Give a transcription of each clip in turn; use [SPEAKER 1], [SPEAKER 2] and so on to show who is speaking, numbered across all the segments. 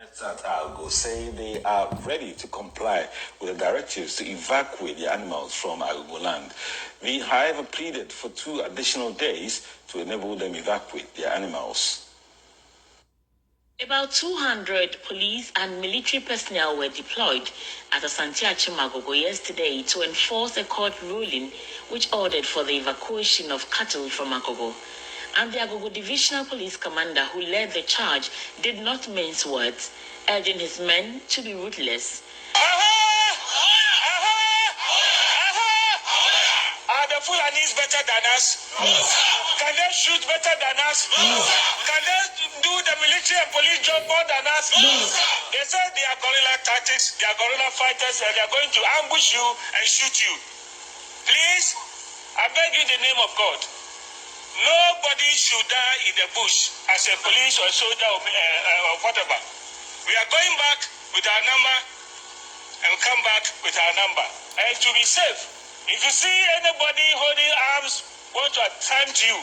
[SPEAKER 1] At Algo say they are ready to comply with the directives to evacuate the animals from Agogo land. We, however, pleaded for 2 additional days to enable them evacuate their animals.
[SPEAKER 2] About 200 police and military personnel were deployed at Asanteache Magogo yesterday to enforce a court ruling which ordered for the evacuation of cattle from Agogo. And the Agogo Divisional Police Commander who led the charge did not mince words, urging his men to be ruthless.
[SPEAKER 3] Are the Fulanis better than us? Can they shoot better than us? Can they do the military and police job more than us? They say they are guerrilla tactics, they are guerrilla fighters, and they are going to ambush you and shoot you. Please, I beg you in the name of God, nobody should die in the bush as a police or soldier or whatever. We are going back with our number and come back with our number. And to be safe, if you see anybody holding arms, want to attempt you,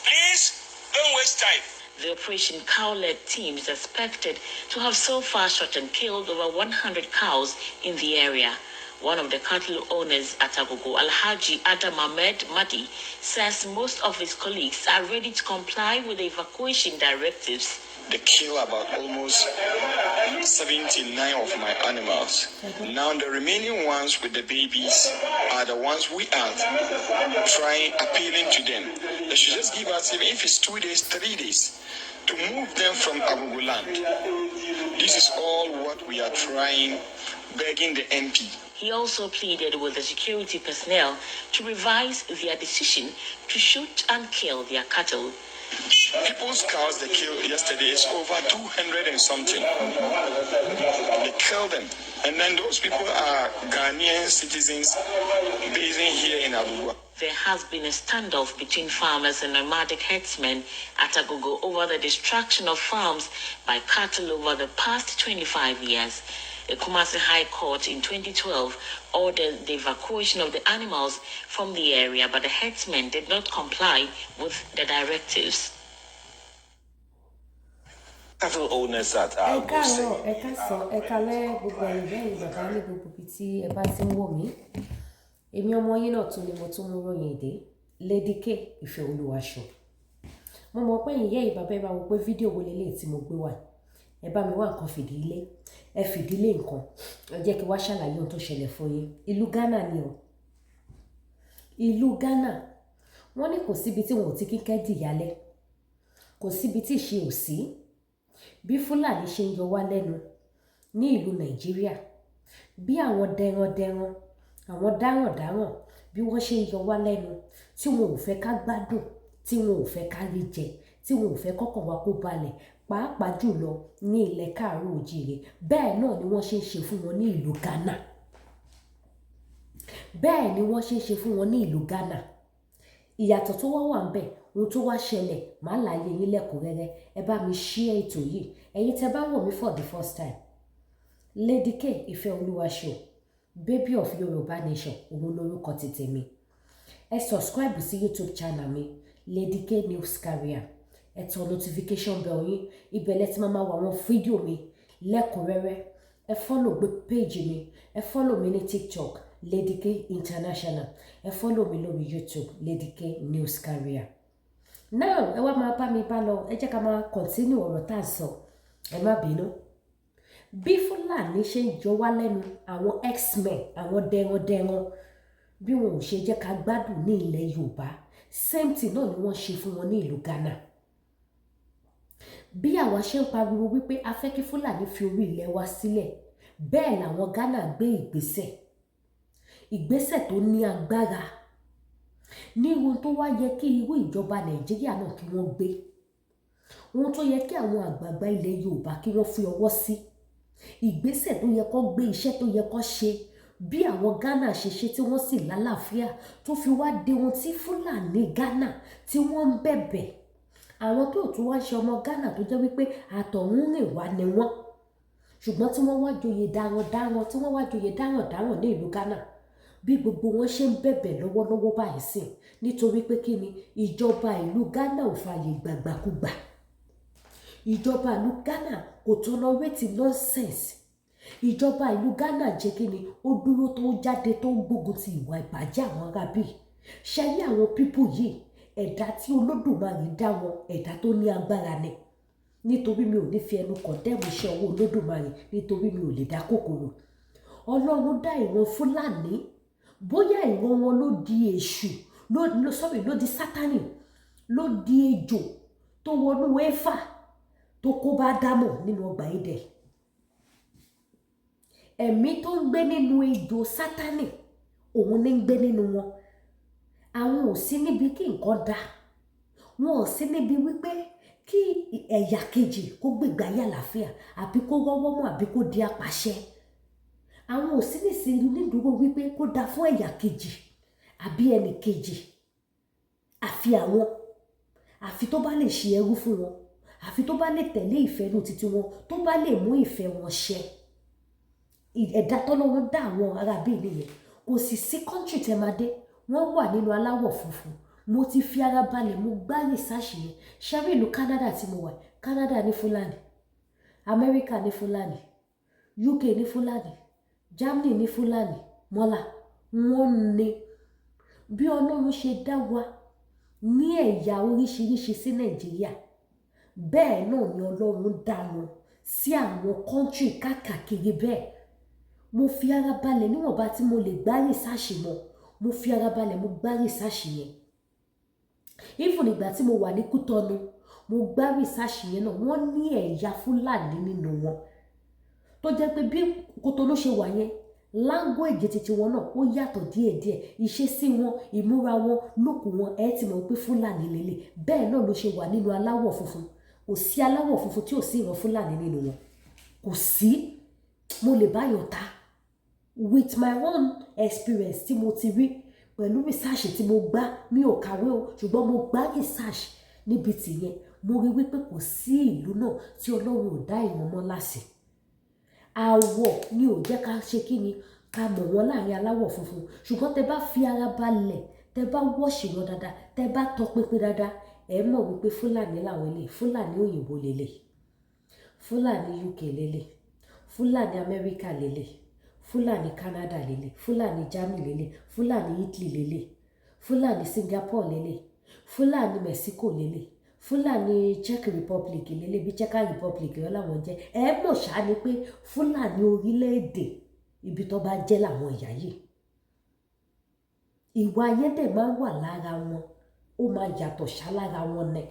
[SPEAKER 3] please don't waste time.
[SPEAKER 2] The Operation Cow-led team is expected to have so far shot and killed over 100 cows in the area. One of the cattle owners at Agogo, Alhaji Adam Ahmed Madi, says most of his colleagues are ready to comply with the evacuation directives.
[SPEAKER 4] They kill about almost 79 of my animals. Now the remaining ones with the babies are the ones we are appealing to them. They should just give us, even if it's 2 days, 3 days, to move them from Agogo land. This is all what we are trying, begging the MP.
[SPEAKER 2] He also pleaded with the security personnel to revise their decision to shoot and kill their cattle.
[SPEAKER 4] People's cows they killed yesterday is over 200 and something. They killed them. And then those people are Ghanaian citizens basing here in Agogo.
[SPEAKER 2] There has been a standoff between farmers and nomadic herdsmen at Agogo over the destruction of farms by cattle over the past 25 years. The Kumasi High Court in 2012 ordered the evacuation of the animals from the area, but the herdsmen did not comply with the directives.
[SPEAKER 1] Cattle owners at Algo say.
[SPEAKER 5] Èmi ọmọ yín náà tún ni mo tún mú ròyìn èdè Lady K Ìfẹ́ Olúwaṣọ. Mo mọ̀ pé ìyẹ́ ìbàbá ẹ bá wo pé fídíò wo lélẹ̀ tí mo gbé wá. Ẹ bá mi wá nǹkan fìdílé. Ẹ fìdílé nǹkan. Ẹ jẹ́ kí wá ṣàlàyé ohun tó ṣẹlẹ̀ fún yín. Ìlú Ghana ni o. Ìlú Ghana. Wọ́n ní kò síbi tí wọn ò ti kíkẹ́ dìyálẹ̀. Kò síbi tí ìṣe ò sí. Bí Fúlàní ṣe ń yọ wá lẹ́nu ní ìlú Nàìjíríà. Bí àwọn dẹran àwọn dáràn bí wọ́n ṣe ń yọ wá lẹ́nu tí wọn ò fẹ́ ká gbádùn, tí wọn ò fẹ́ ká rí jẹ, tí wọn ò fẹ́ kọ́kàn wá kó balẹ̀, pàápàá jùlọ ní ilẹ̀ káàárọ̀ oòjíire. Bẹ́ẹ̀ náà ni wọ́n ṣe ń ṣe fún wọn ní ìlú Ghana. Bẹ́ẹ̀ ni wọ́n ṣe ń ṣe fún wọn ní ìlú Ghana. Ìyàtọ̀ tó wá wà ń bẹ̀, ohun tó wá ṣẹlẹ̀, màá láyé yín lẹ́kùnrẹ́rẹ́. Ẹ bá mi share ètò yìí. Ẹ̀yin tẹ́ bá wò mí for the first time. Lady K Ìfẹ́ Olúwaṣọ, Baby of Yoruba Nation, òun lórúkọ ti tèmi. Ẹ subscribe sí YouTube channel mi, Lady K News Carrier. Ẹ tàn notification bell yín, ibẹ̀ lẹ ti máa wá àwọn fídíò mi lẹ́kùnrẹ́rẹ́. Ẹ follow page mi, ẹ follow mi ní TikTok, Lady K International. Ẹ follow mi lórí YouTube, Lady K News Carrier. Now, ẹ wá máa bá mi bá lọ, ẹ jẹ́ ká máa continue ọ̀rọ̀ tá à ń sọ. Ẹ má bínú. Bí Fúlàní ṣe ń jọ wá lẹ́nu, àwọn X-Men, àwọn dẹran bí wọn ò ṣe jẹ́ ká gbádùn ní ilẹ̀ Yorùbá, same thing náà ni wọ́n ṣe fún wọn ní ìlú Ghana. Bí àwa ṣe ń pariwo wípé a fẹ́ kí Fúlàní fi orí ilẹ̀ wa sílẹ̀, bẹ́ẹ̀ làwọn Ghana gbé ìgbésẹ̀ tó ní agbára ní ohun tó wá yẹ kí irú ìjọba Nàìjíríà náà kí wọ́n gbé, ohun tó yẹ kí àwọn àgbààgbà ilẹ̀ Yorùbá kí wọ́n fi ọwọ́ sí, ìgbésẹ̀ tó yẹ kó gbé, iṣẹ́ tó yẹ kó ṣe, bí àwọn Ghana ṣe ṣe tí wọ́n sì lálàáfíà, tó fi wá dé ohun tí Fúlàní Ghana tí wọ́n ń bẹ̀bẹ̀. Àwọn tó tún wá ṣe ọmọ Ghana tó jẹ́ wípé àtọ̀hún rìn wá ni wọ́n, ṣùgbọ́n tí wọ́n wá joyè darandaran, tí wọ́n wá joyè darandaran ní ìlú Ghana, bí gbogbo wọn ṣe ń bẹ̀bẹ̀ lọ́wọ́lọ́wọ́ báyìí sí, nítorí pé kí ni ìjọba ìlú Ghana ò fààyè gbàgbàkúgbà. ìjọba ìlú Ghana kò tolerate nonsense. Ìjọba ìlú Ghana jẹ́ kí ni ó dúró tó jáde tó ń gbógun ti ìwà ìbàjẹ́ àwọn arábì. Ṣé rí àwọn pípù yìí ẹ̀dá tí Olódùmarè dá wọn ẹ̀dá tó ní agbára ni. Nítorí mi ò ní fi ẹnu kọ̀ndẹ́mù iṣẹ́ ọwọ́ Olódùmarè nítorí mi ò lè dá kòkòrò. Ọlọ́run dá ìran Fúlàní bóyá ìran wọn ló di èṣù ló di Sátánì ló di ejò tó wọnú Éfà tó kó bá Ádámọ̀ nínú ọgbà Édè. Ẹ̀mí tó ń gbé nínú ejò Sátánì òun ní ń gbé nínú wọn. Àwọn ò sí níbi kí nǹkan dá, wọn ò sí níbi wípé kí ẹ̀yà kejì kó gbégbá ayé àlàáfíà àbí kó rọ́wọ́ mú àbí kó di apàṣẹ. Àwọn ò sí nídúró wípé kó dá fún ẹ̀yà kejì àbí ẹnì kejì àfi tó bá lè ṣe ẹrú fún wọn, àfi tó bá lè tẹ̀lé ìfẹ́ inú títí wọn, tó bá lè mú ìfẹ́ wọn ṣẹ. Ẹ̀dá tọ́lọ́run dá àwọn arábí nìyẹn. Kò sì sí kọ́ńtì tẹ́ máa dé wọ́n wà nínú aláwọ̀ funfun. Mo ti fi ara balẹ̀ mo gbá rìsáàṣì yẹn. Ṣẹ́rí ìlú Canada tí mo wà, Canada ní Fulani, America ní Fulani, UK ní Fulani, Germany ní Fulani, mọ́là wọ́n ní bí Ọlọ́run ṣe dá wa ní ẹ̀yà oríṣiríṣi sí Nàìjíríà bẹ́ẹ̀ náà ni Ọlọ́run dá wọn sí àwọn kọ́ńtì káàkiri bẹ́ẹ̀. Mo fi ara balẹ̀ níwọ̀nba tí mo lè gbá rìsáàṣì mọ́, mo fi ara balẹ̀ mo gbá rìsáàṣì yẹn. Even ìgbà tí mo wà ní Kútọ́nù mo gbá rìsáàṣì yẹn náà wọ́n ní ẹ̀yà Fúlàní nínú wọn tó jẹ́ pé bí Kútọ́nù ṣe wà yẹn language títí wọn náà ó yàtọ̀ díẹ̀díẹ̀, ìṣesí wọn, ìmúra wọn, lókù wọn ẹ ti mọ̀ pé Fúlàní lélẹ̀. Bẹ́ẹ̀ náà ló ṣe wà nínú aláwọ̀ funfun. Kò sí aláwọ̀ funfun tí ò sí ìran Fúlàní nínú wọn. Kò sí. Mo lè bá yàn ta with my own experience tí mo ti rí pẹ̀lú research tí mo gbá. Mi ò kàwé o ṣùgbọ́n mo gbá research níbi tìyẹn. Mo rí wípé kò sí ìlú náà tí Ọlọ́run ò dá ìran mọ́ láṣẹ. Àwọ̀ ni ò jẹ́ ká ṣe kí ni ká mọ̀ wọ́n láàrin aláwọ̀ funfun. Ṣùgbọ́n tẹ bá fi ara balẹ̀, tẹ bá wọ́ọ̀ṣì wọn dáadáa, tẹ bá tọpinpin dáadáa, ẹ mọ̀ wípé Fúlàní làwọn eléyìí. Fúlàní òyìnbó lélẹ̀, Fúlàní UK lélẹ̀, Fúlàní Amẹ́ríkà lélẹ̀, Fúlàní Canada lélẹ̀, Fúlàní Germany lélẹ̀, Fúlàní Italy lélẹ̀, Fúlàní Singapore lélẹ̀, Fúlàní Mexico lélẹ̀, Fúlàní Czech Republic lélẹ̀ bí Czech Republic wọn làwọn jẹ́. Ẹ mọ̀ ṣáá ni pé Fúlàní orílẹ̀-èdè ibi tó bá jẹ́ làwọn ìyá yìí. Ìwà yẹn dẹ̀ máa ń wà lára wọn, ó máa yàtọ̀ ṣá lára wọn nẹ̀.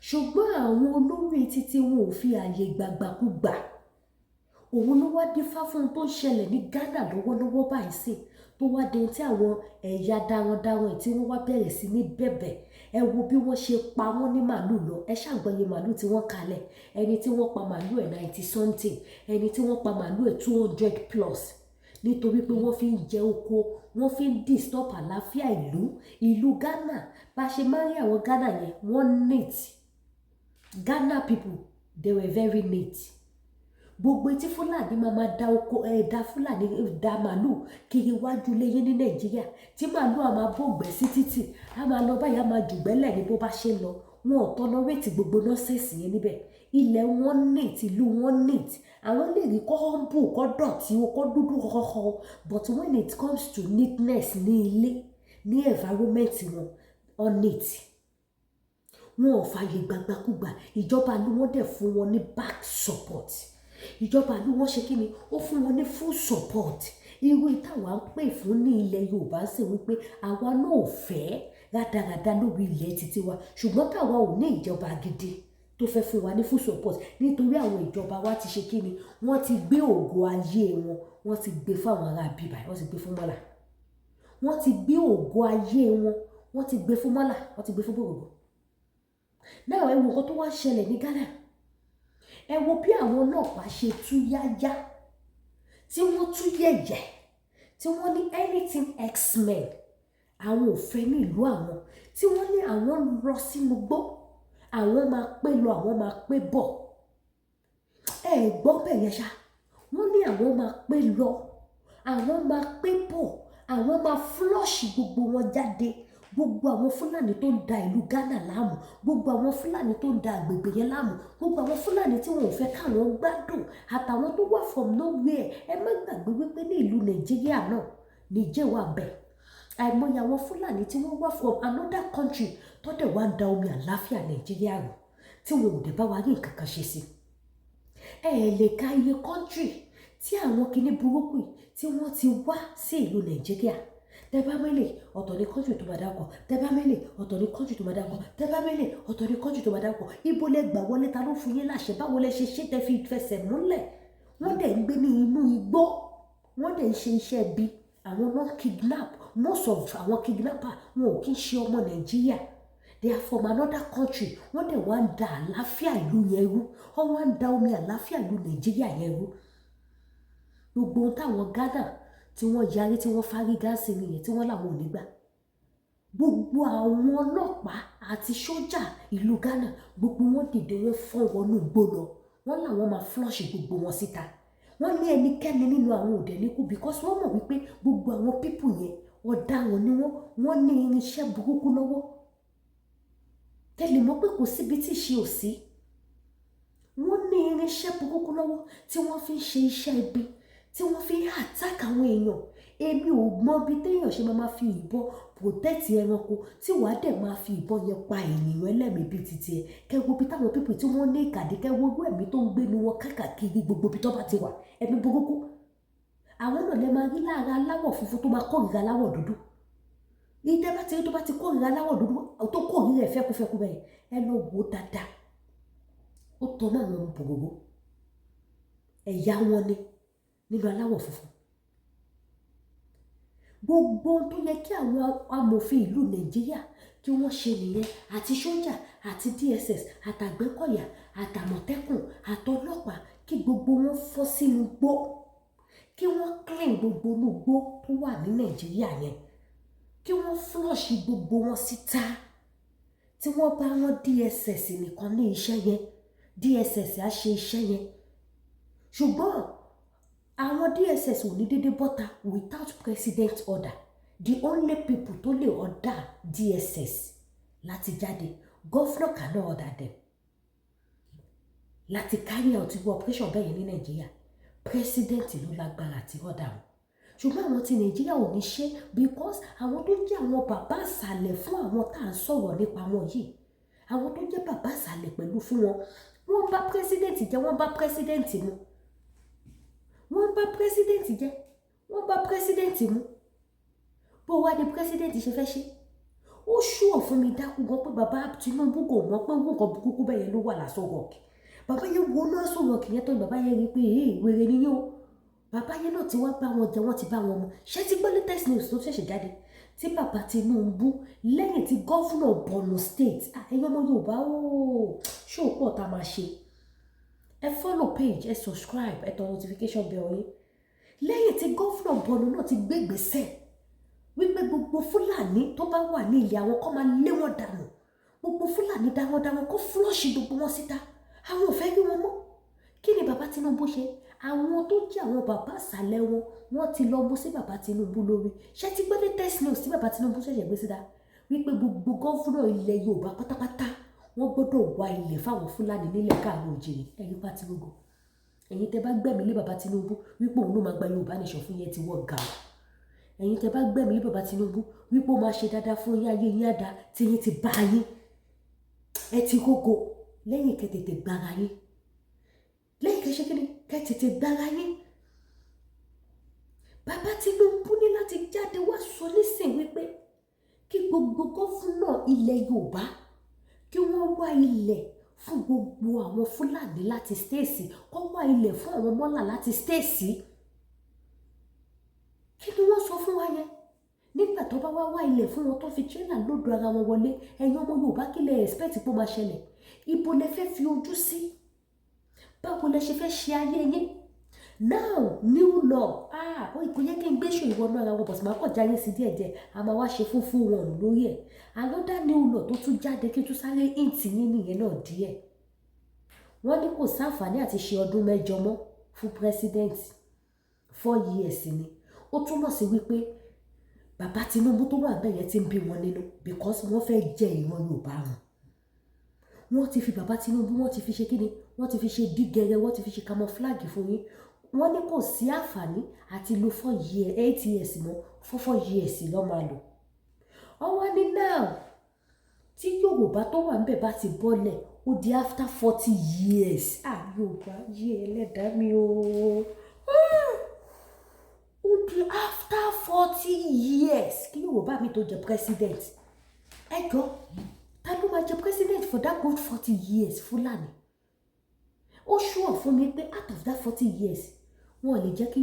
[SPEAKER 5] Ṣùgbọ́n àwọn olórí títí wọn ò fi ààyè gbàgbàkúgbà. Òun ló wá dífá fún tó ń ṣẹlẹ̀ ní Ghana lọ́wọ́lọ́wọ́ báyìí sí tó wá dé tí àwọn ẹ̀yà darandaran tí wọ́n wá bẹ̀rẹ̀ sí ní bẹ̀bẹ̀. Ẹ wo bí wọ́n ṣe pa wọ́n ní màálù lọ. Ẹ ṣàgbọ́yé màálù tí wọ́n kalẹ̀. Ẹni tí wọ́n pa màálù ẹ̀ 90 something, ẹni tí wọ́n pa màálù ẹ̀ 200 plus nítorí pé wọ́n fi ń jẹ oko, wọ́n fi ń disturb àlàáfíà ìlú Ghana. Bá ṣe máa ń rí àwọn Ghana yẹn wọ́n neat. Ghana people they were very neat. Gbogbo etí Fúlàní máa da oko ẹ̀dá Fúlàní da màálù kiri wájú léyìn ní Nàìjíríà tí màálù a máa bògbẹ́ sí títì a máa lọ báyìí a máa jùgbẹ́lẹ̀ ní bó bá ṣe lọ. Wọn ò tọ́nọ́rẹ́tì gbogbo nọ́sẹ̀sì yẹn níbẹ̀. Ilẹ̀ wọn neat, ìlú wọn neat. Àwọn lè rí kọ́ humble kọ́ dọ̀tí o kọ́ dúdú kọ́kọ́, but when it comes to neatness ní ilé ní environment wọn on neat. Wọn ò fààyè gbàgbàkúgbà. Ìjọba ló wọ́n dẹ̀ fún wọn ní back support. Ìjọba ló wọ́n ṣe kí ni ó fún wọn ní full support. Irú ìtàwà ń pè fún ní ilẹ̀ Yorùbá sì wípé àwa náà ò fẹ́ rádaràda lórí ilẹ̀ títí wa ṣùgbọ́n táwa ò ní ìjọba gidi tó fẹ́ fún wa ní full support nítorí àwọn ìjọba wa ti ṣe kí ni wọ́n ti gbé ògo ayé wọn wọ́n ti gbé fáwọn ará bíbá wọ́n ti gbé fún mọ́là. Wọ́n ti gbé ògo ayé wọn wọ́n ti gbé fún mọ́là wọ́n ti gbé fún gbogbo. Náà ẹ wo nǹkan tó wá ṣẹlẹ̀ ní Ghana. Ẹ wo bí àwọn ọlọ́pàá ṣe tú yáyá tí wọ́n tú yẹ̀yẹ̀ tí wọ́n ní anything X-Men àwọn ò fẹ́ ní ìlú àwọn tí wọ́n ní àwọn lọ sínú gbó àwọn máa pé lọ àwọn máa pé bọ̀. Ẹ gbọ́ bẹ́ẹ̀ yẹn ṣá wọ́n ní àwọn máa pé lọ àwọn máa pé bọ̀ àwọn máa flush gbogbo wọn jáde gbogbo àwọn Fúlàní tó ń da ìlú Ghana láàmú, gbogbo àwọn Fúlàní tó ń da àgbègbè yẹn láàmú, gbogbo àwọn Fúlàní tí wọn ò fẹ́ káwọn gbádùn, àtàwọn tó wà from nowhere. Ẹ má gbàgbé wípé ní ìlú Nàìjíríà náà, Níjẹ̀ wà bẹ́ẹ̀. Àìmọye àwọn Fúlàní tí wọ́n wá from another country tó dẹ̀ wá ń da omi àláfíà Nàìjíríà rú, tí wọn ò dẹ̀ bá wa rí nǹkan kan ṣe sí. Ẹ lè ka iye country tí àwọn kinní burúkú yìí tí wọ́n ti wá sí ìlú Nàìjíríà. Tẹ́bá mẹ́lẹ̀ ọ̀tọ̀ ní country tó máa dákọ̀, tẹ́bá mẹ́lẹ̀ ọ̀tọ̀ ní country tó máa dákọ̀, tẹ́bá mẹ́lẹ̀ ọ̀tọ̀ ní country tó máa dákọ̀. Ibo lẹ gbà wọlé, ta ló fún yín láṣẹ, báwo lẹ ṣe ṣe tẹ́ fi fẹsẹ̀ múlẹ̀? Wọ́n dẹ̀ ń gbé ní inú igbó, wọ́n dẹ̀ ń ṣe iṣẹ́ bí àwọn náà kidnap. Most of àwọn kidnapper wọn ò kí ń ṣe ọmọ Nàìjíríà, they are from another country. Wọ́n dẹ̀ wá ń da àlàáfíà ìlú yẹn rú, wọ́n wá ń da omi àlàáfíà ìlú Nàìjíríà yẹn rú. Gbogbo ohun táwọn Ghana tí wọ́n yarí tí wọ́n fárígá sí nìyẹn tí wọ́n làwọn ò ní gbà. Gbogbo àwọn ọlọ́pàá àti sójà ìlú Ghana, gbogbo wọn dìde wọn fọ́n wọnú igbó lọ, wọ́n làwọn máa flush gbogbo wọn síta. Wọ́n ní ẹnikẹ́ni nínú àwọn òdẹ níkú because wọ́n mọ̀ wípé gbogbo àwọn pípù yẹn ọ̀daràn ni wọ́n ní irinṣẹ́ burúkú lọ́wọ́. Tẹ́lẹ̀ mọ̀ pé kò síbi tí ìṣe ò sí. Wọ́n ní irinṣẹ́ burúkú lọ́wọ́ tí wọ́n fi ń ṣe iṣẹ́ ibi, tí wọ́n fi ń attack àwọn èèyàn. Èmi ò mọ bí téèyàn ṣe máa fi ìbọn protect ẹranko tí wàá dẹ̀ máa fi ìbọn yẹn pa ènìyàn ẹlẹ́mìí bíi titi ẹ̀. Kẹ́wo bí táwọn pípì tí wọ́n ní ìkàdé, kẹ́wo ogún ẹ̀mí tó ń gbénu wọn káàkiri gbogbo ibi tó bá ti wà, ẹ̀mí burúkú. Àwọn náà lè máa rí lára aláwọ̀ funfun tó máa kórìíra aláwọ̀ dúdú. Ìdẹ́ bá ti rí tó bá ti kórìíra aláwọ̀ dúdú tó kórìíra ẹ̀ fẹ́kúfẹ́kú bẹ́ẹ̀, ẹ lọ wò ó dáadáa. Ó tọ́ náà àwọn bòròró. Ẹ̀yà wọn ni nínú aláwọ̀ funfun. Gbogbo tó yẹ kí àwọn amòfin ìlú Nàìjíríà kí wọ́n ṣe nìyẹn, àti sójà àti DSS àtàgbẹ́kọ̀yà àtàmọ̀tẹ́kùn àtọlọ́pàá, kí gbogbo wọn fọ́ sínú gbó, kí wọ́n clean gbogbo inú gbó tó wà ní Nàìjíríà yẹn, kí wọ́n flush gbogbo wọn síta. Tí wọ́n bá wọn DSS nìkan ní iṣẹ́ yẹn, DSS á ṣe iṣẹ́ yẹn. Ṣùgbọ́n àwọn DSS ò ní dédé bọ́ta without president order. The only people tó lè order DSS láti jáde, governor cannot order them láti carry out operation bẹ́ẹ̀ ní Nàìjíríà. President ló lágbára àti order wọn. Ṣùgbọ́n àwọn ti Nàìjíríà ò ní ṣe because àwọn tó jẹ́ àwọn bàbá àsàlẹ̀ fún àwọn tá à ń sọ̀rọ̀ nípa wọn yìí, àwọn tó jẹ́ bàbá àsàlẹ̀ pẹ̀lú fún wọn, wọ́n bá president jẹ́, wọ́n bá president mu. Wọ́n bá president jẹ́, wọ́n bá president mu. Bó wá ní president ṣe fẹ́ ṣe? Ó ṣùọ̀ fún mi dákú gan pé bàbá Tinubu kò mọ̀ pé nǹkan burúkú bẹ́ẹ̀ yẹn ló wà lásán rọ̀kì. Bàbá yẹn wo náà sọ rọ̀kì yẹn tó bàbá yẹn rí pé wèrè ni yóò. Bàbá yẹn náà ti wá bá wọn jẹ, wọ́n ti bá wọn mu. Ṣé ti gbọ́ latest news tó ṣẹ̀ṣẹ̀ jáde? Tí bàbá Tinubu lẹ́yìn tí gọ́fúnà Borno State, ẹ̀yin ọmọ Yorùbá ṣó pọ̀ tá a máa ṣe. Ẹ follow page, ẹ subscribe, ẹ tọ notification bell yín. Lẹ́yìn tí gọ́fúnà Borno náà ti gbé ìgbésẹ̀ wípé gbogbo Fúlàní tó bá wà ní ilé àwọn kó máa lé wọn dànù, gbogbo Fúlàní dáwọn kó flush gbogbo wọn síta, àwọn ò fẹ́ rí wọn mọ́. Kí ni bàbá Tinubu ṣe? Àwọn tó jẹ́ àwọn bàbá àsàlẹ̀ wọn, wọ́n ti lọ mú sí bàbá Tinubu lórí. Ṣé ti gbọ́ latest news tí bàbá Tinubu ṣẹ̀ṣẹ̀ gbé síta wípé gbogbo gọ́fúnà ilẹ̀ Yorùbá pátápátá wọ́n gbọ́dọ̀ wá ilẹ̀ fáwọn Fúlàní nílẹ̀ káàárọ̀ òjìrì. Ẹ̀yin pa Tinubu, ẹ̀yin tẹ́ bá gbẹ̀mí lé bàbá Tinubu wípé òun ló máa gba Yorùbá nation fún yẹn ti wọ́ ga o. Ẹ̀yin tẹ́ bá gbẹ̀mí lé bàbá Tinubu wípé ó máa ṣe dáadáa fún yín, ayé yín àdá tí yín ti bá yín, ẹ ti rógo. Lẹ́yìn kẹ́ tètè gbára yín, lẹ́yìn kẹ́ ṣe kí ni kẹ́ tètè gbára yín. Bàbá Tinubu ní láti jáde wá sọ nísìn wípé kí gbogbo gọ́fúnà ilẹ̀ Yorùbá kí wọ́n wá ilẹ̀ fún gbogbo àwọn Fúlàní láti stéèsì, kó wá ilẹ̀ fún àwọn mọ́là láti stéèsì. Kí ni wọ́n sọ fún wa yẹn? Nígbà tó bá wá ilẹ̀ fún wọn tó fi tírélà lódò ara wọn wọlé, ẹ̀yin ọmọ Yorùbá kí lẹ expect pé ó máa ṣẹlẹ̀? Ibo lẹ fẹ́ fi ojú sí? Báwo lẹ ṣe fẹ́ ṣe ayé yín? Now new law, kò yẹ kí n gbé ṣò ìwọ náà ara wọn, bọ̀sì máa kọ̀ jáyé sí díẹ̀díẹ̀, a máa wá ṣe fún wọn lórí ẹ̀. Another new law tó tún jáde kí tún sáré ìntì yín nìyẹn náà díẹ̀. Wọ́n ní kò sáǹfààní àti ṣe ọdún 8 mọ́ fún president, 4 years ni. Ó túmọ̀ sí wípé bàbá Tinubu tó wà bẹ́ẹ̀ yẹn ti ń bí wọn nínú because wọ́n fẹ́ jẹ ìran Yorùbá wọn. Wọ́n ti fi bàbá Tinubu wọ́n ti fi ṣe kíni wọ́n ti fi ṣe dígẹrẹ wọ́n ti fi ṣe camouflage fún yín. Wọ́n ní kò sí àǹfààní àti lo 8 years mọ́ 4 years lọ́ máa lò. Ọwọ́ ní now tí Yorùbá tó wà níbẹ̀ bá ti bọ́lẹ̀ ó di after 40 years. Yorùbá yé ẹlẹ́dàá mi o. Ó di after 40 years kí Yorùbá mi tó jẹ president. Ẹ jọ̀ọ́ ta ló máa jẹ president for that good 40 years Fulani? Ó ṣùọ̀ fún mi pé out of that 40 years wọn lè jẹ́ kí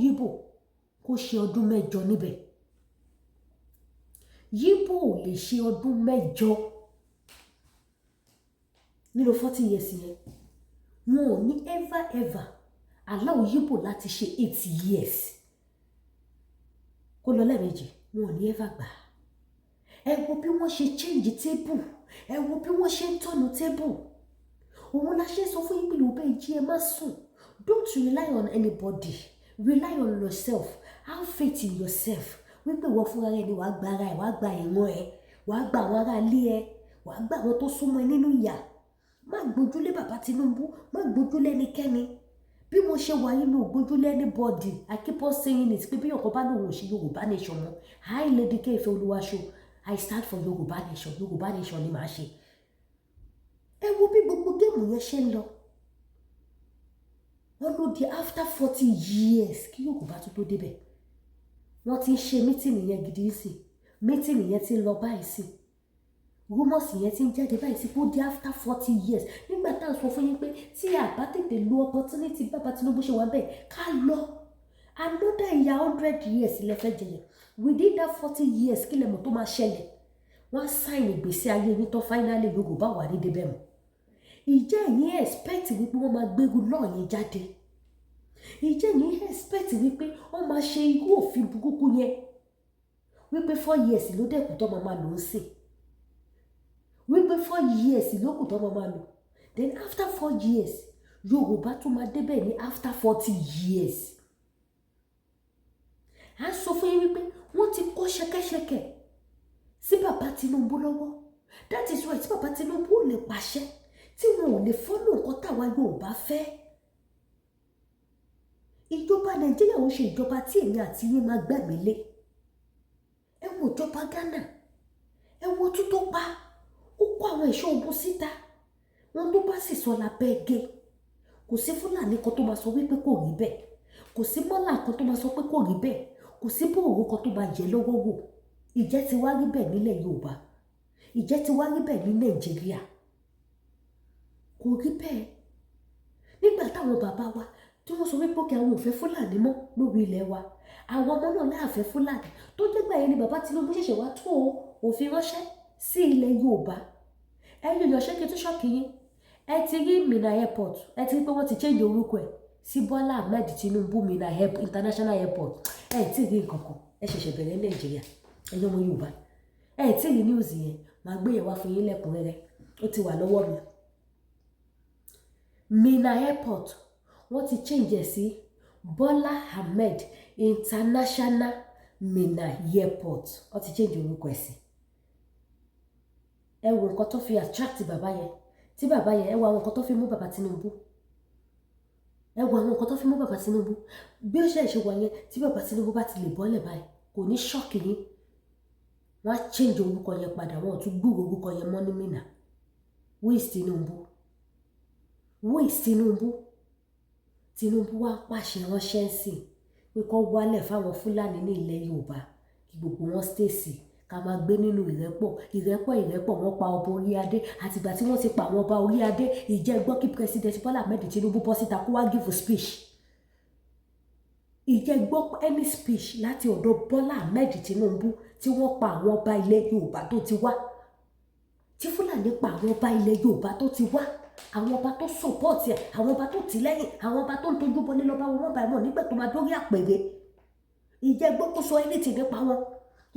[SPEAKER 5] Yíbò kó ṣe ọdún 8 níbẹ̀. Yíbò ò lè ṣe ọdún 8 nínú 40 years yẹn. Wọn ò ní ever allow Yíbò láti ṣe 8 years kó lọ lẹ́ẹ̀mejì. Wọn ò ní ever gbà. Ẹ wo bí wọ́n ṣe change table, ẹ wo bí wọ́n ṣe ń tọ́nu table. Òun la ṣe sọ fún yín pé Yorùbá jí ẹ má sùn. Don't rely on anybody, rely on yourself, have faith in yourself. Wípé wọ́n fúnra rẹ ni wàá gba ara ẹ̀, wàá gba ìran ẹ̀, wàá gba àwọn ará ilé ẹ̀, wàá gba àwọn tó súnmọ́ ẹ nínú ìyà. Má gbójúlé bàbá Tinubu, má gbójúlé ẹnikẹ́ni. Bí mo ṣe wà yìí mi ò gbójúlé anybody. I keep on saying it pé bí ọkọ̀ bá lòun ò ṣe Yorùbá nation mọ́. Hi Lady K Ifeoluwaso, I stand for Yorùbá nation. Yorùbá nation ni màá ṣe. Ẹ wo bí gbogbo géèmù yẹn ṣe ń lọ. Wọ́n ló di after 40 years kí Yorùbá tó débẹ̀. Wọ́n ti ń ṣe mítìnì yẹn gidi sí. Mítìnì yẹn ti ń lọ báyìí sí. Rumors yẹn ti ń jáde báyìí sí kó di after 40 years. Nígbà tá à ń sọ fún yín pé tí a bá tètè lo opportunity bàbá Tinubu ṣe wà bẹ́ẹ̀ ká lọ. Another ìyá 100 years lẹ fẹ́ jẹ yẹn. Within that 40 years kí lẹ mọ̀ tó máa ṣẹlẹ̀. Wọ́n sign ìgbésí ayé yín tó finally Yorùbá wà ní débẹ̀ mọ́. Ìjẹ́ ẹ̀yin expect wípé wọ́n máa gbérú lọ́ọ̀ yẹn jáde. Ìjẹ́ ẹ̀yin expect wípé wọ́n máa ṣe irú òfin burúkú yẹn. Wípé 4 years ló dẹ̀kù tó máa lò ó sí. Wípé 4 years ló kù tó máa lò. Then after 4 years Yorùbá tún máa débẹ̀ ní after 40 years. À ń sọ fún yín wípé wọ́n ti kó ṣẹ̀kẹ̀ṣẹ̀kẹ̀ sí bàbá Tinubu lọ́wọ́. That is why tí bàbá Tinubu ò lè pàṣẹ tí wọn ò lè follow nǹkan táwa Yorùbá fẹ́. Ìjọba Nàìjíríà ò ṣe ìjọba tí èmi àti yín máa gbẹ̀mí lé. Ẹ wo ìjọba Ghana, ẹ wo tún tó pa, ó kó àwọn ẹ̀ṣọ́ ogun síta. Wọn tó bá sì sọ lábẹ́ gé. Kò sí Fúlàní kan tó máa sọ wípé kò rí bẹ́ẹ̀. Kò sí mọ́là kan tó máa sọ pé kò rí bẹ́ẹ̀. Kò sí bóòrò kan tó máa yẹ lọ́wọ́ wò. Ìjẹ́ ti wá rí bẹ́ẹ̀ nílẹ̀ Yorùbá. Ìjẹ́ ti wá rí bẹ́ẹ̀ ní Nàìjíríà. Kò rí bẹ́ẹ̀. Nígbà táwọn bàbá wa tí wọ́n sọ wípé kí àwọn ò fẹ́ Fúlàní mọ́ lórí ilẹ̀ wa. Àwọn ọmọ náà láà fẹ́ Fúlàní. Tó jẹ́ gbà yẹn ni bàbá Tinubu ṣẹ̀ṣẹ̀ wá tó òfin ránṣẹ́ sí ilẹ̀ Yorùbá. Ẹ yóò yàn ṣé kí tó ṣọ́ọ̀kì yín. Ẹ ti rí Minna Airport. Ẹ ti rí pé wọ́n ti change orúkọ ẹ̀ sí Bọ́lá Ahmed Tinubu Minna International Airport. Ẹ ti rí nǹkan kan. Ẹ ṣẹ̀ṣẹ̀ bẹ̀rẹ̀ Nàìjíríà. Ẹ̀yin ọmọ Yorùbá. Ẹ ti rí news yẹn. Màá gbé yẹn wá fún yín lẹ́kùnrẹ́rẹ́. Ó ti wà lọ́wọ́ mi. Minna Airport wọ́n ti change ẹ̀ sí Bọ́lá Ahmed International Minna Airport. Wọ́n ti change orúkọ ẹ̀ sí. Ẹ wo nǹkan tó fi attract bàbá yẹn. Tí bàbá yẹn ẹ wo àwọn nǹkan tó fi mú bàbá Tinubu. Ẹ wo àwọn nǹkan tó fi mú bàbá Tinubu. Bí ó ṣe wà yẹn tí bàbá Tinubu bá ti lè bọ́lẹ̀ báyìí kò ní ṣọ́ọ̀kì yín. Wọ́n á change orúkọ yẹn padà wọ́n ò tún gbúrò orúkọ yẹn mọ́ ní Minna. Who is Tinubu? Who is Tinubu? Tinubu wá pàṣẹ ránṣẹ́ sí pé kó wálẹ̀ fáwọn Fúlàní ní ilẹ̀ Yorùbá kí gbogbo wọn stay sí ká máa gbé nínú ìrẹ́pọ̀ wọ́n pa ọba orí adé àtìgbà tí wọ́n ti pa àwọn ọba orí adé ìjẹ́ gbọ́ kí President Bọ́lá Ahmed Tinubu bọ́ síta kó wá give speech. Ìjẹ́ gbọ́ any speech láti ọ̀dọ̀ Bọ́lá Ahmed Tinubu tí wọ́n pa àwọn ọba ilẹ̀ Yorùbá tó ti wá. Tí Fúlàní pa àwọn ọba ilẹ̀ Yorùbá tó ti wá. Àwọn ọba tó support ẹ̀, àwọn ọba tó tì lẹ́yìn, àwọn ọba tó ń tojú bọlé lọ́ba wọn bá wọn nígbà tó máa dórí àpèrè. Ìjẹ́ gbọ́ kó sọ anything nípa wọn.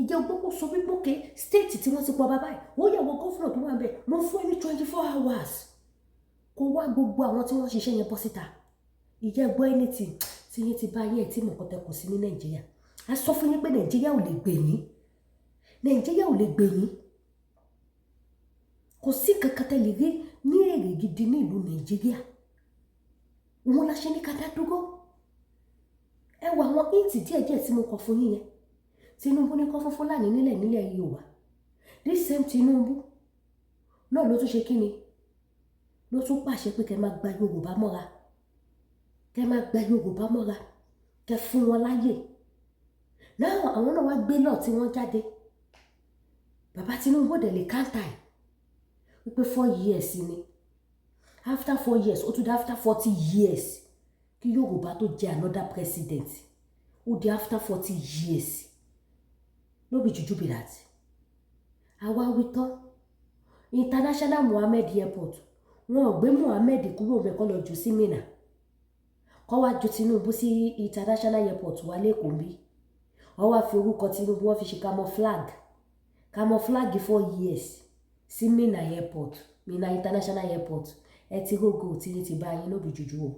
[SPEAKER 5] Ìjẹ́ gbọ́ kó sọ wípé òkè state tí wọ́n ti pọ̀ bàbá ẹ̀ ó yẹ wọ gọ́fúnà tó wà ń bẹ̀ mo fún ẹ ní 24 hours. Kó wá gbogbo àwọn tí wọ́n ṣiṣẹ́ yẹn bọ́ síta. Ìjẹ́ gbọ́ anything tí yín ti bá yẹn tí mọ̀kàn tẹ kò sí ní Nàìjíríà. a sọ fún yín pé Nàìjíríà ò lè gbè yín, Nàìjíríà ò lè gbè yín, kò sí kankan tẹ́ lè rí ní èrè gidi ní ìlú Nàìjíríà, òun la ṣe ní ká dá dúró. Ẹ wo àwọn ìntì díẹ̀díẹ̀ tí mo kọ fún yín yẹn. Tinubu ní kọ́ fún Fúlàní nílẹ̀ Yorùbá. This same Tinubu náà ló tún ṣe kí ni, ló tún pàṣẹ pé kẹ́ máa gba Yorùbá mọ́ra, kẹ́ máa gba Yorùbá mọ́ra, kẹ́ fún wọn láyè. Náà àwọn náà wá gbé náà tí wọ́n jáde. Bàbá Tinubu dẹ̀ lè káńtà ẹ̀ wípé 4 years ni, after 4 years ó tún dé after 40 years kí Yorùbá tó jẹ́ another president, ó di after 40 years. No be juju be that. Àwa wí tán International Mohammed Airport, wọn ò gbé Mohammed kúrò bẹ́ẹ̀ kọ́ lọ jù sí Minna, kọ́ wá ju Tinubu sí International Airport wà lẹ́kọ̀ọ́ bí wọ́n wá fi orúkọ Tinubu wọ́n fi ṣe camouflage 4 years sí Minna Airport, Minna International Airport. Ẹ ti rógo tí ní ti bá yín, no be juju o,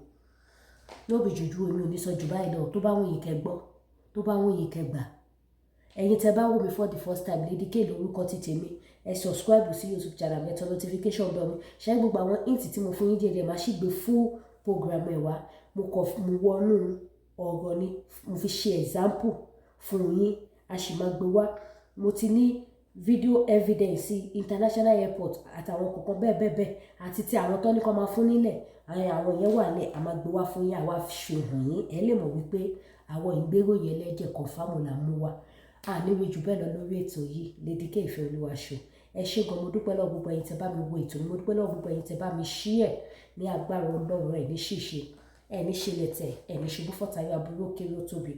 [SPEAKER 5] no be juju o, mi ò ní sọ jù báyìí lọ. Tó bá wọ̀nyí kẹ́ gbọ́, tó bá wọ̀nyí kẹ́ gbà. Ẹ̀yin tẹ́ bá wò mí for the first time, Lady K lórúkọ ti tèmi. Ẹ subscribe sí YouTube channel mi, turn notification bell mi. Ṣé gbogbo àwọn hint tí mo fún yín díẹ̀ máa sì gbé full program ẹ̀ wá. Mo wọnú ọ̀rọ̀ ni, mo fi ṣe example fún yín, a sì máa gbé wá. Mo ti ní video evidence International Airport àtàwọn kọ̀ọ̀kan bẹ́ẹ̀ àti ti àwọn tó ní kọ́ máa fún nílẹ̀. Àwọn yẹn wà lẹ̀, a máa gbé wá fún yín, àwa fi hàn yín. Ẹ lè mọ̀ wípé àwọn ìgbéròyìn ẹlẹ́jẹ̀ confirm là mú wá. Níwé jù bẹ́ẹ̀ lọ lórí ètò yìí, Lady K Ìfẹ́ Olúwa Show. Ẹ ṣé gan, mo dúpẹ́ lọ́wọ́ gbogbo ẹ̀yin tẹ́ bá mi wo ètò mi, mo dúpẹ́ lọ́wọ́ gbogbo ẹ̀yin tẹ́ bá mi share ní agbára Ọlọ́run. Ẹ̀ ní ṣìṣe, ẹ̀ ní ṣe lẹ́tẹ̀, ẹ̀ ní ṣubú fọ́tayọ̀ aburú kéré ó tóbi,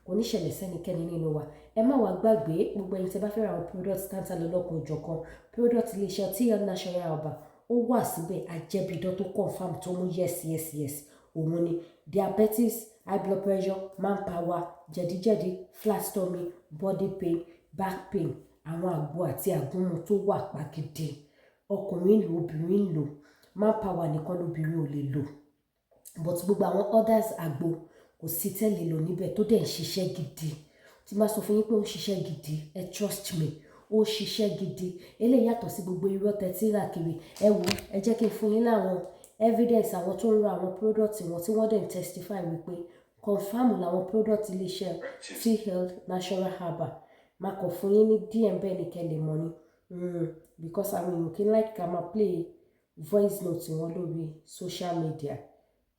[SPEAKER 5] kò ní ṣẹlẹ̀ sẹ́nikẹ́ni nínú wa. Ẹ má wá gbàgbé gbogbo ẹ̀yin tẹ́ bá fẹ́ ra àwọn product káńtà lọ́lọ́kan òjọ̀kan, product iléeṣẹ́ TL Natural Herbal ó wà síbẹ̀, àjẹbìdán tó confirm tó mú yes. Òun ni diabetes, high blood pressure, manpower, jẹ̀díjẹ̀dí, flat stomach, body pain, back pain, àwọn àgbo àti àgúnmu tó wà pàgìdì. Ọkùnrin ń lò, obìnrin ń lò, manpower nìkan lóbìnrin ò lè lò, but gbogbo àwọn others àgbo kò sí tẹ́lẹ̀ lò níbẹ̀ tó dẹ̀ ń ṣiṣẹ́ gidi. Tí máa sọ fún yín pé ó ń ṣiṣẹ́ gidi, ẹ trust me, ó ṣiṣẹ́ gidi. Eléyìí yàtọ̀ sí gbogbo irọ́ tẹ́tí rà kiri. Ẹ wò, ẹ jẹ́ kí n fún yín láwọn evidence àwọn tó ń ra àwọn product wọn tí wọ́n dẹ̀ ń testify wípé confirm làwọn product iléeṣẹ́ TL Natural Herbal. Máa kọ̀ fún yín ní DM bẹ́ẹ̀ ni kẹ́ lè mọ̀ ni. Because àwọn èèyàn kì í like ká máa play voice note wọn lórí social media.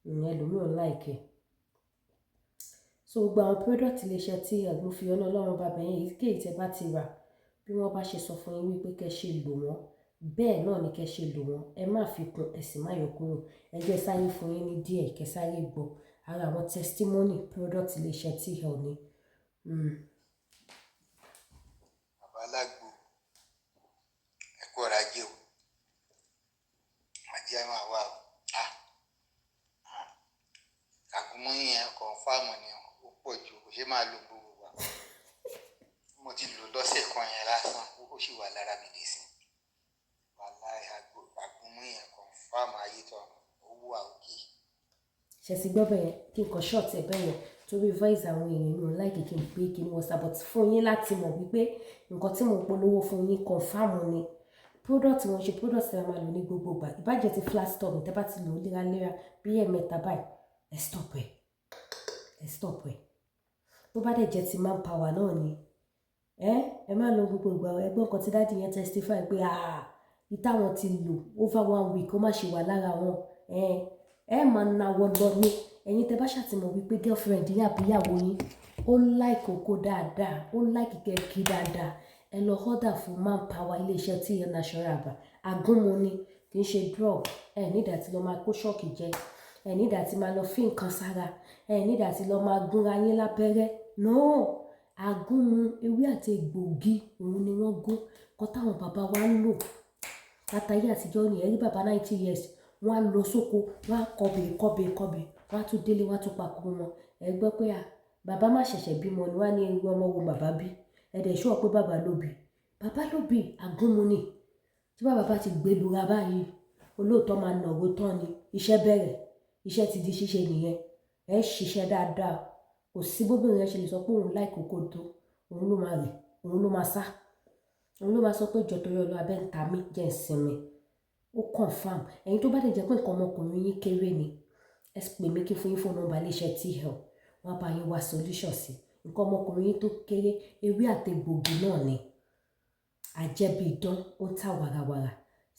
[SPEAKER 5] Ẹlòmíràn like ẹ̀. So gbogbo àwọn product iléeṣẹ́ TL mo fi ọ̀nà Ọlọ́run bá bẹ̀yẹn èyíkéyìí tẹ́ bá ti rà, bí wọ́n bá ṣe sọ fún yín wípé kẹ́ ṣe lò wọ́n, bẹ́ẹ̀ náà ni kẹ́ ṣe lò wọ́n. Ẹ má fi kún, ẹ sì má yọ kúrò. Ẹ jẹ́ sáré fún yín ní díẹ̀ kẹ́ sáré gbọ́ ara àwọn testimony product iléeṣẹ́ TL ni.
[SPEAKER 6] Bàbá alágbo ẹ̀kọ́ ọ̀rọ̀ ajé o, àjẹ́ máa wà o. Àgúnmọ́ yẹn kọ̀ǹfàmù ni ó pọ̀ jù, kò ṣe máa lo gbogbo wa. Mo ti lò lọ́sẹ̀ kan yẹn lásán, ó sì wà lára mi dé sí. Wàláhì àgúnmọ́ yẹn kọ̀ǹfàmù ayé tán, ó wà òkè.
[SPEAKER 5] Ṣé ti gbọ́ bẹ́ẹ̀ kí n kàn short ẹ̀ bẹ́ẹ̀ yẹn torí voice àwọn èèyàn mi ò láìkí kí n pé kí ni wọ́n sá, but fún yín láti mọ̀ wípé nǹkan tí mo polówó fún yín confirm ni. Product wọn ṣe product tí a máa lò ní gbogbo ìgbà. Ìbàjẹ́ ti flat stomach tẹ́ bá ti lò ó léraléra bí ẹ̀mẹ́ta báyìí, ẹ stop ẹ̀. Bó bá dẹ̀ jẹ́ ti manpower náà ni, ẹ má lọ gbogbo ìgbà. Ẹgbọ́n kan tí dáàdì yẹn testify pé ìta wọn ti lò over 1 week ó má ṣe wà lára wọn. Ẹ máa náwó lọ ní. Ẹ̀yin tẹ́ bá ṣàtìmọ̀ wípé girlfriend yín àbí ìyàwó yín ó like oko dáadáa, ó like kẹ̀kẹ́ dáadáa, ẹ lọ order fún manpower iléeṣẹ́ TL Natural Herbal. Àgúnmu ni, kì í ṣe drug. Ẹ nídà tí lọ máa kó ṣọ́ọ̀kì jẹ, ẹ nídà tí máa lọ fi nǹkan sára, ẹ nídà tí lọ máa gúnra yín lábẹ́rẹ́. No, àgúnmu ewé àti egbògi òun ni wọ́n gún. Kọ́ táwọn bàbá wa ń lò látàyé àtijọ́ ni. Ẹ rí bàbá 90 years wọ́n á lọ sóko, wọ́n á kọbè, wọ́n á tún délé, wọ́n á tún pakuru wọn. Ẹ gbọ́ pé bàbá má ṣẹ̀ṣẹ̀ bímọ ni, wọ́n á ní ewu ọmọ wo bàbá bí. Ẹ dẹ̀ ṣọ́ pé bàbá ló bí. Àgúnmu ni. Tí bàbá bá ti gbé lura báyìí, olóòótọ́ máa nàwó tán ni. Iṣẹ́ bẹ̀rẹ̀, iṣẹ́ ti di ṣíṣe nìyẹn. Ẹ ṣiṣẹ́ dáadáa, kò kò sí bóbìnrin yẹn ṣe lè sọ pé òun láì kókó tó òun ló máa rẹ̀ òun ló máa sá òun ló máa sọ pé jọ̀tọ̀ yọ lọ abẹ́ ń ta mí jẹ́ ìsinmi ó confam. Ẹ̀yin tó bá dẹ̀ jẹ́ pé nǹkan ọmọkùnrin yín kéré ni ẹ pè mí kí fún yín fóònù nọ́mbà iléeṣẹ́ T-Health wọ́n á bá yín wá solution sí nǹkan ọmọkùnrin yín tó kéré ewé àtegbògi náà ni àjẹbí idán ó ń tà wàràwàrà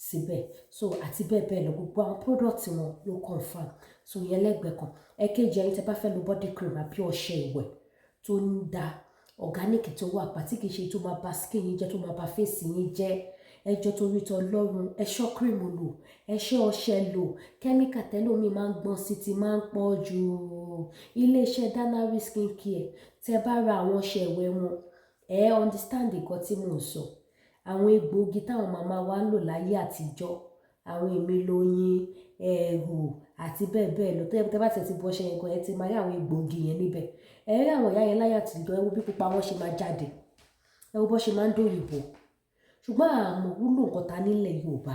[SPEAKER 5] síbẹ̀ so àti bẹ́ẹ̀ bẹ́ẹ̀ lọ gbogbo àwọn product wọn ló confam so yẹn lẹ́gbẹ̀ẹ́ kan ẹ̀kejì ẹ̀yin tẹ́ bá fẹ́ lo body cream àbí ọṣẹ ìwẹ̀ tó ń da organic tó wà pàtí kìí ṣe tó máa ba skin yín jẹ́ tó máa ba face yín jẹ́ ẹjọ́ torí tọ́ lọ́rùn ẹṣọ́ cream lò ẹṣẹ́ ọṣẹ lò kẹ́míkà tẹ́lómi máa ń gbọ́n sí ti máa ń pọ̀ jù iléeṣẹ́ Danari skin care tẹ́ bá ra àwọn ọṣẹ ìwẹ̀ wọn understand nǹkan tí mò ń sọ àwọn egbòogi táwọn màmá wa ń lò láyé àtijọ́ àwọn èmi lóyin ẹ̀rù àti bẹ́ẹ̀ bẹ́ẹ̀ lọ tẹ́ bá tẹ̀ ti bọ́ ṣe nǹkan ẹ ti máa rí àwọn egbòogi yẹn níbẹ̀ ẹ rí àwọn ìyá yẹn láyé àtijọ́ ẹ wo bí pupa wọn ṣe máa jáde ẹ wo bọ́ ṣe máa ń dòyìnbó ṣùgbọ́n àmọ́ wúlò nǹkan ta nílẹ̀ Yorùbá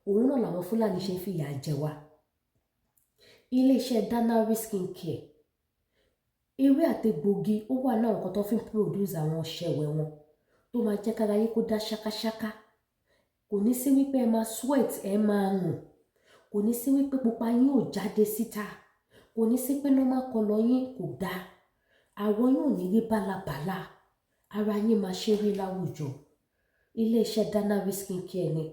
[SPEAKER 5] òun náà làwọn Fúlàní ṣe ń fìyà jẹ wá iléeṣẹ́ Danari skin care ewé àtegbògi ó wà náà nǹkan tó fi ń produce àwọn ọṣẹ ìwẹ̀ wọn tó máa jẹ́ kára yín kó dá ṣákáṣáká kò ní sí wípé ẹ máa sweat ẹ máa rùn kò ní sí wípé pupa yín ò jáde síta kò ní sí pé normal color yín kò dáa àwọ̀ yín ò ní rí bálabàla ara yín máa ṣe rí láwùjọ iléeṣẹ́ Danari skin care ni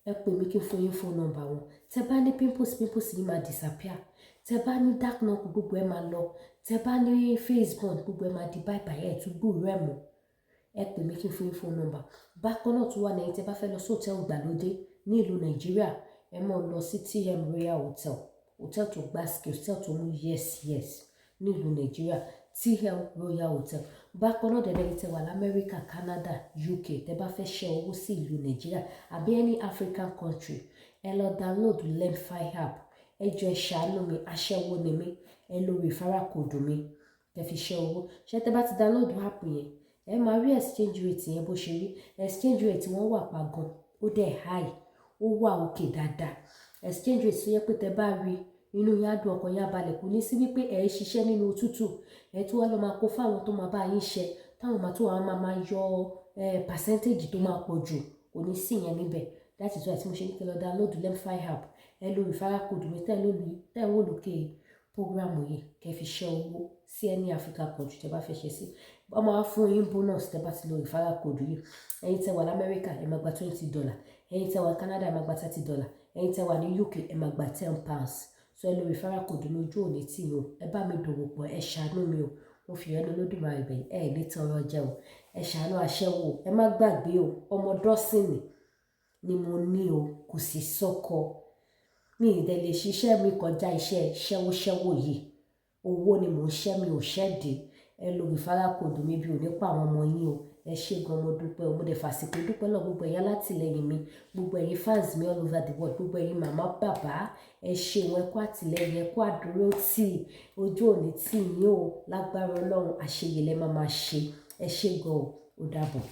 [SPEAKER 5] ẹ pè mí kí n fún yín fóònù nọ́mbà wọn tẹ bá ní pimples yín máa disappear tẹ bá ní dark knuckle gbogbo ẹ máa lọ tẹ bá ní face burn gbogbo ẹ máa di bye bye ẹ tún gbúrú ẹ mọ́ ẹ pè mí kí n fún yín fóònù nọ́mbà bákan náà tún wà lẹ́yìn tẹ bá fẹ́ lọ sí hòtẹ́ẹ̀lì gbàlódé ní ìlú Nàìjíríà ẹ máa lọ sí TM Royal Hotel hòtẹ́ẹ̀lì tó gbásìkì hòtẹ́ẹ̀lì tó mú yes ní ìlú Nàìjíríà TM Royal Hotel bákan náà dẹ̀dẹ̀ tẹ wà lamẹ́ríkà Canada UK tẹ bá fẹ́ ṣe owó sí ìlú Nàìjíríà àbí any African country ẹ lọ download Lemfi app ẹ jọ ẹ ṣàánú mi aṣẹ́wó ni mí ẹ lo referral code mi tẹ fi ṣe owó ṣé tẹ bá ti download app yẹn ẹ máa rí exchange rate yẹn bó ṣe rí exchange rate wọn wà pa gan ó dẹ̀ high ó wà òkè dáadáa exchange rate tó yẹ pé tẹ bá rí inú yín á dùn ọkàn yín á balẹ̀ kò ní sí wípé ẹ ṣiṣẹ́ nínú òtútù ẹ tó wá lọ máa kó fáwọn tó máa bá yín ṣe táwọn máa tó wá máa yọ percentage tó máa pọ̀ jù kò ní sí yẹn níbẹ̀ that is why tí mo ṣe ní kí lọ download Lemfi app ẹ lo referral code mi tẹ́ ẹ wò lókè programu yìí kẹ́ fi ṣe owó sí any African country tẹ́ bá fẹ́ ṣe sí wọ́n máa fún yín bonus tẹ́ bá ti lo referral code yìí ẹ̀yin tẹ́ wà lamẹ́ríkà ẹ máa gba $20 ẹ̀yin tẹ́ wà Canada ẹ máa gba $30 ẹ̀yin tẹ́ wà ní UK ẹ máa gba £10 so ẹ lo referral code lójú òní tí o ẹ bá mi dòwò pọ̀ ẹ ṣàánú mi o mo fi ẹnu Olódùmarè bẹ̀ ẹ ní tọrọ jẹ o ẹ ṣàánú aṣẹ́wó ẹ má gbàgbé o ọmọ dọ́sìnì ni mo ní o kò sì sọ́kọ mi ì dẹ̀ lè ṣiṣẹ́ mi kọjá iṣẹ́ ṣẹ́wóṣẹ́wó yìí owó ni mò ń ṣẹ́ mi ò ṣẹ́dé ẹ lo referral code mi bí ò ní pa àwọn ọmọ yín o ẹ ṣé gan mo dúpẹ́ o mo dẹ̀ fàsìkò dúpẹ́ lọ gbogbo ẹ̀yin alátìlẹyìn mi gbogbo ẹ̀yin fans mi all over the world gbogbo ẹ̀yin màmá bàbá ẹ ṣé wọn ẹ kú àtìlẹyìn ẹ kú àdúró tì ojú òní tì yín o lágbára Ọlọ́run àṣeyẹlẹ máa ṣe ẹ ṣé gan o ó dàbọ̀.